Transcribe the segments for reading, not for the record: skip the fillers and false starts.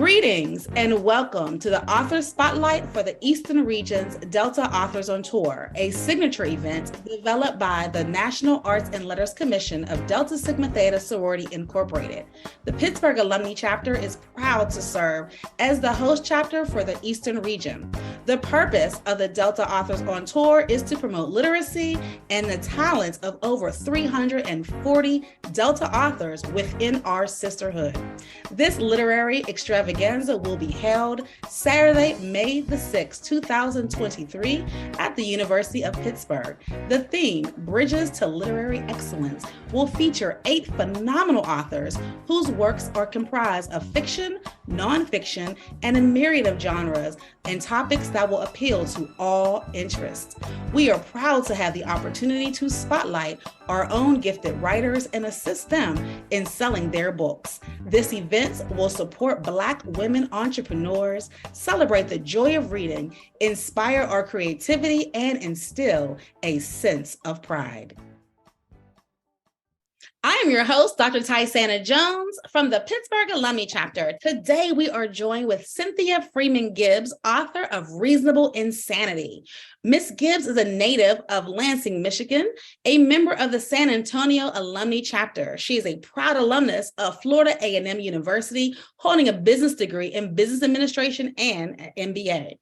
Greetings and welcome to the Author Spotlight for the Eastern Region's Delta Authors on Tour, a signature event developed by the National Arts and Letters Commission of Delta Sigma Theta Sorority, Incorporated. The Pittsburgh Alumnae Chapter is proud to serve as the host chapter for the Eastern Region. The purpose of the Delta Authors on Tour is to promote literacy and the talents of over 340 Delta authors within our sisterhood. This literary extravaganza will be held Saturday, May the 6th, 2023 at the University of Pittsburgh. The theme, Bridges to Literary Excellence, will feature 8 phenomenal authors whose works are comprised of fiction, nonfiction, and a myriad of genres and topics that will appeal to all interests. We are proud to have the opportunity to spotlight our own gifted writers and assist them in selling their books. This event will support Black women entrepreneurs, celebrate the joy of reading, inspire our creativity, and instill a sense of pride. I am your host, Dr. Tysana Jones from the Pittsburgh Alumnae Chapter. Today, we are joined with Cynthia Freeman Gibbs, author of Reasonable Insanity. Miss Gibbs is a native of Lansing, Michigan, a member of the San Antonio Alumnae Chapter. She is a proud alumnus of Florida A&M University, holding a business degree in business administration and an MBA.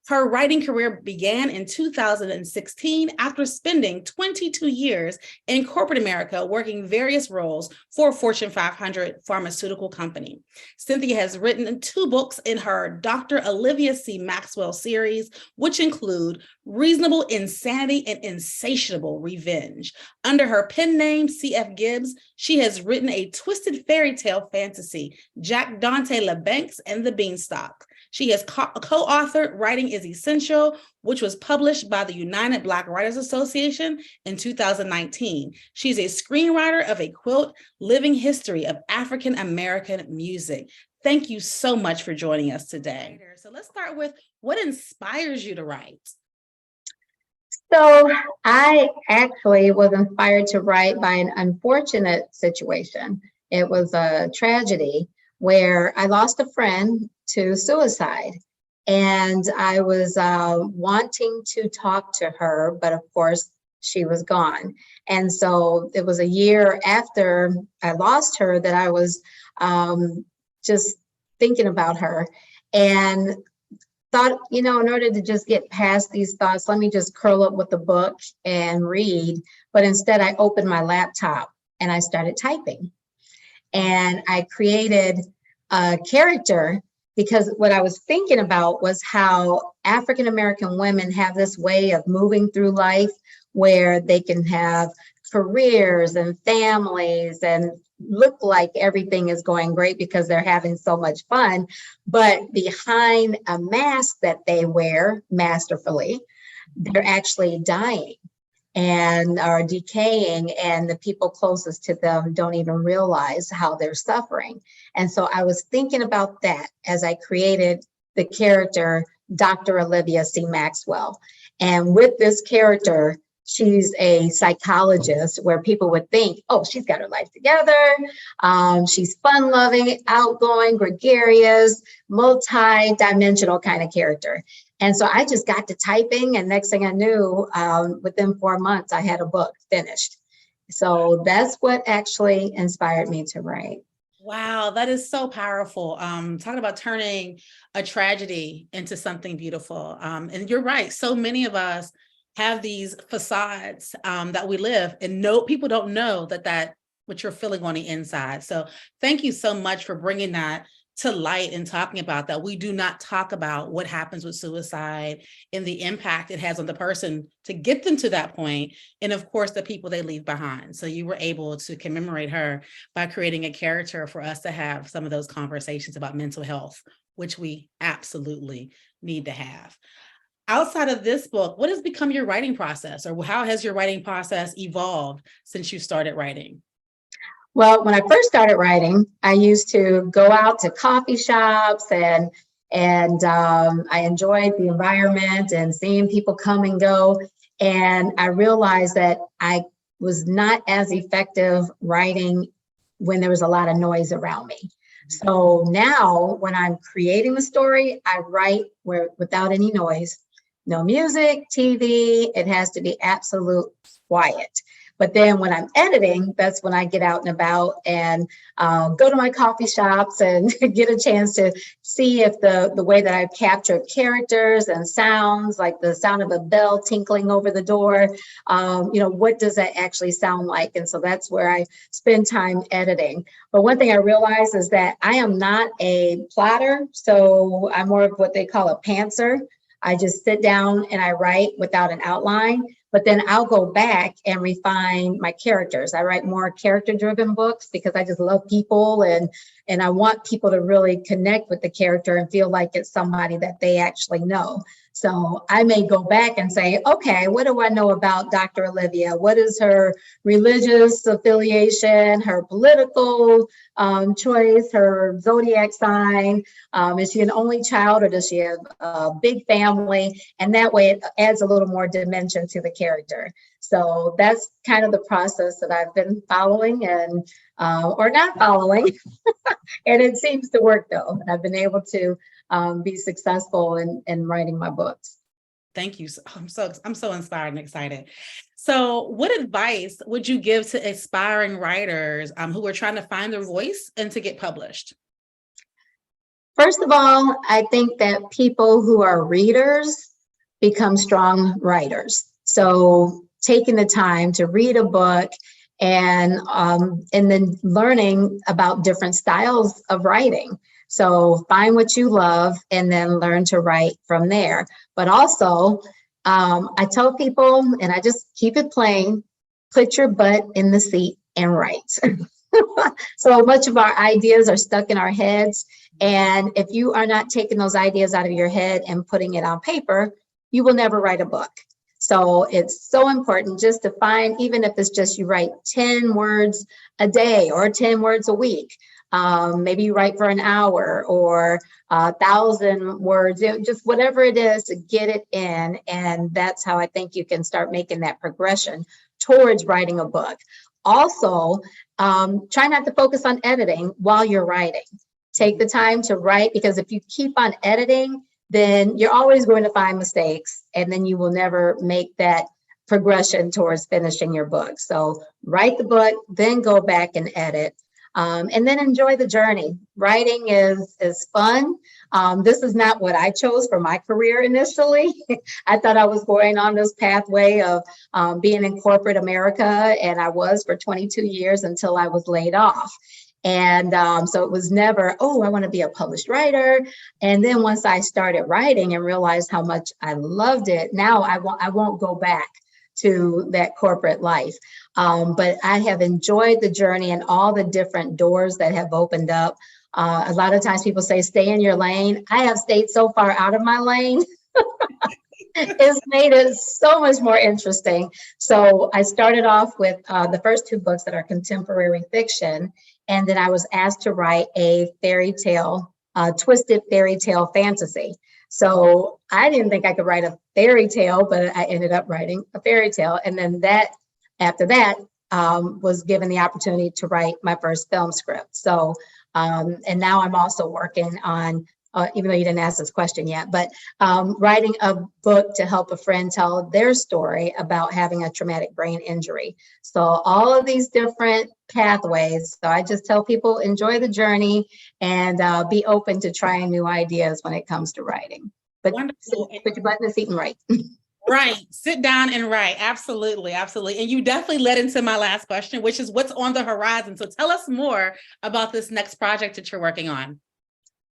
Her writing career began in 2016 after spending 22 years in corporate America working various roles for a Fortune 500 pharmaceutical company. Cynthia has written 2 books in her Dr. Olivia C. Maxwell series, which include Reasonable Insanity and Insatiable Revenge. Under her pen name, C.F. Gibbs, she has written a twisted fairy tale fantasy, Jack Dante LeBancs and the Beanstalk. She has co-authored Writing is Essential, which was published by the United Black Writers Association in 2019. She's a screenwriter of a, quote, living history of African American music. Thank you so much for joining us today. So let's start with what inspires you to write? So I actually was inspired to write by an unfortunate situation. It was a tragedy where I lost a friend to suicide. And I was wanting to talk to her, but of course she was gone. And so it was a year after I lost her that I was just thinking about her and thought, in order to just get past these thoughts, let me just curl up with a book and read. But instead I opened my laptop and I started typing. And I created a character because what I was thinking about was how African American women have this way of moving through life where they can have careers and families and look like everything is going great because they're having so much fun. But behind a mask that they wear masterfully, they're actually dying and are decaying, and the people closest to them don't even realize how they're suffering. And so I was thinking about that as I created the character Dr. Olivia C. Maxwell. And with this character, she's a psychologist where people would think, oh, she's got her life together. She's fun-loving, outgoing, gregarious, multi-dimensional kind of character. And so I just got to typing, and next thing I knew, within 4 months, I had a book finished. So that's what actually inspired me to write. Wow, that is so powerful. Talking about turning a tragedy into something beautiful. And you're right. So many of us have these facades that we live, and people don't know that what you're feeling on the inside. So thank you so much for bringing that to light and talking about that. We do not talk about what happens with suicide and the impact it has on the person to get them to that point, and of course the people they leave behind. So you were able to commemorate her by creating a character for us to have some of those conversations about mental health, which we absolutely need to have. Outside of this book, what has become your writing process, or how has your writing process evolved since you started writing? Well, when I first started writing, I used to go out to coffee shops and I enjoyed the environment and seeing people come and go. And I realized that I was not as effective writing when there was a lot of noise around me. So now when I'm creating the story, I write without any noise, no music, TV, it has to be absolute quiet. But then when I'm editing, that's when I get out and about and go to my coffee shops and get a chance to see if the way that I've captured characters and sounds, like the sound of a bell tinkling over the door, what does that actually sound like? And so that's where I spend time editing. But one thing I realize is that I am not a plotter, so I'm more of what they call a pantser. I just sit down and I write without an outline. But then I'll go back and refine my characters. I write more character-driven books because I just love people and I want people to really connect with the character and feel like it's somebody that they actually know. So I may go back and say, okay, what do I know about Dr. Olivia? What is her religious affiliation, her political choice, her zodiac sign? Is she an only child or does she have a big family? And that way it adds a little more dimension to the character. So that's kind of the process that I've been following and or not following. And it seems to work though. I've been able to be successful in writing my books. Thank you. I'm so inspired and excited. So what advice would you give to aspiring writers who are trying to find their voice and to get published? First of all, I think that people who are readers become strong writers. So taking the time to read a book and then learning about different styles of writing. So find what you love and then learn to write from there. But also, I tell people, and I just keep it plain, put your butt in the seat and write. So much of our ideas are stuck in our heads. And if you are not taking those ideas out of your head and putting it on paper, you will never write a book. So it's so important just to find, even if it's just you write 10 words a day or 10 words a week, maybe you write for an hour or 1,000 words, just whatever it is to get it in. And that's how I think you can start making that progression towards writing a book. Also, try not to focus on editing while you're writing. Take the time to write, because if you keep on editing, then you're always going to find mistakes and then you will never make that progression towards finishing your book. So write the book, then go back and edit. And then enjoy the journey. Writing is fun. This is not what I chose for my career initially. I thought I was going on this pathway of being in corporate America, and I was for 22 years until I was laid off. And so it was never, oh, I want to be a published writer. And then once I started writing and realized how much I loved it, now I won't go back to that corporate life. But I have enjoyed the journey and all the different doors that have opened up. A lot of times people say, stay in your lane. I have stayed so far out of my lane. It's made it so much more interesting. So I started off with the first two books that are contemporary fiction. And then I was asked to write a fairy tale, twisted fairy tale fantasy. So I didn't think I could write a fairy tale, but I ended up writing a fairy tale. And then after that, was given the opportunity to write my first film script. So, and now I'm also working on, even though you didn't ask this question yet, but writing a book to help a friend tell their story about having a traumatic brain injury. So all of these different pathways. So I just tell people, enjoy the journey and be open to trying new ideas when it comes to writing. But put your butt in the seat and write. Right. Sit down and write. Absolutely. Absolutely. And you definitely led into my last question, which is what's on the horizon. So tell us more about this next project that you're working on.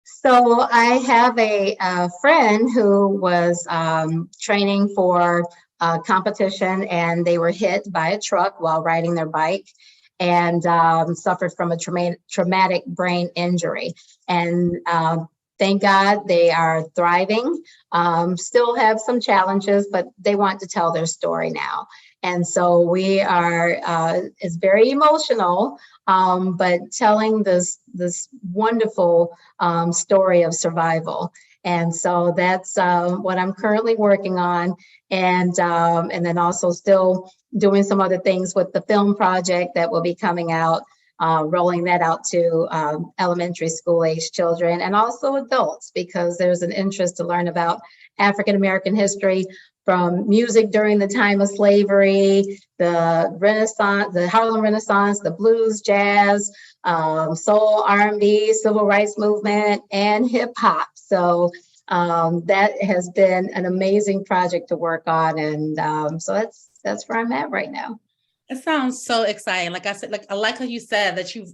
So I have a friend who was training for a competition, and they were hit by a truck while riding their bike and suffered from a traumatic brain injury. And thank God they are thriving, still have some challenges, but they want to tell their story now. And so we are, it's very emotional, but telling this wonderful story of survival. And so that's what I'm currently working on. And then also still doing some other things with the film project that will be coming out rolling that out to elementary school age children and also adults, because there's an interest to learn about African American history, from music during the time of slavery, the Renaissance, the Harlem Renaissance, the blues, jazz, soul, R&B, civil rights movement, and hip hop. So that has been an amazing project to work on, and so that's where I'm at right now. It sounds so exciting. Like I said, like I like how you said that you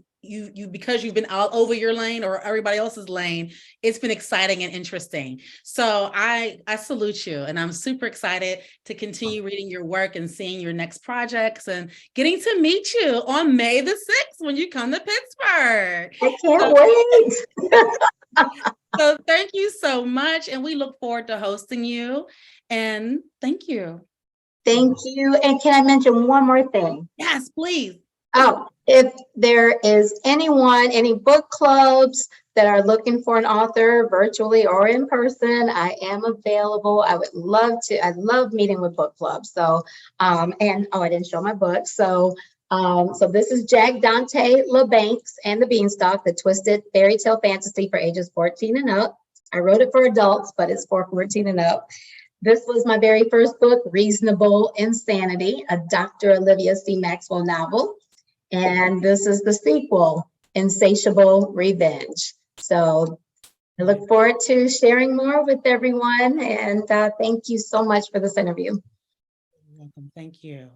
because you've been all over your lane or everybody else's lane, it's been exciting and interesting. So I salute you, and I'm super excited to continue reading your work and seeing your next projects and getting to meet you on May the 6th when you come to Pittsburgh. I can't wait. So thank you so much, and we look forward to hosting you. And thank you. Thank you. And can I mention one more thing? Yes, please. Oh, if there is anyone, any book clubs that are looking for an author virtually or in person, I am available. I would love to. I love meeting with book clubs. So, and oh, I didn't show my book. So this is Jack Dante LeBancs and the Beanstalk, the twisted fairy tale fantasy for ages 14 and up. I wrote it for adults, but it's for 14 and up. This was my very first book, Reasonable Insanity, a Dr. Olivia C. Maxwell novel. And this is the sequel, Insatiable Revenge. So I look forward to sharing more with everyone. And thank you so much for this interview. You're welcome. Thank you.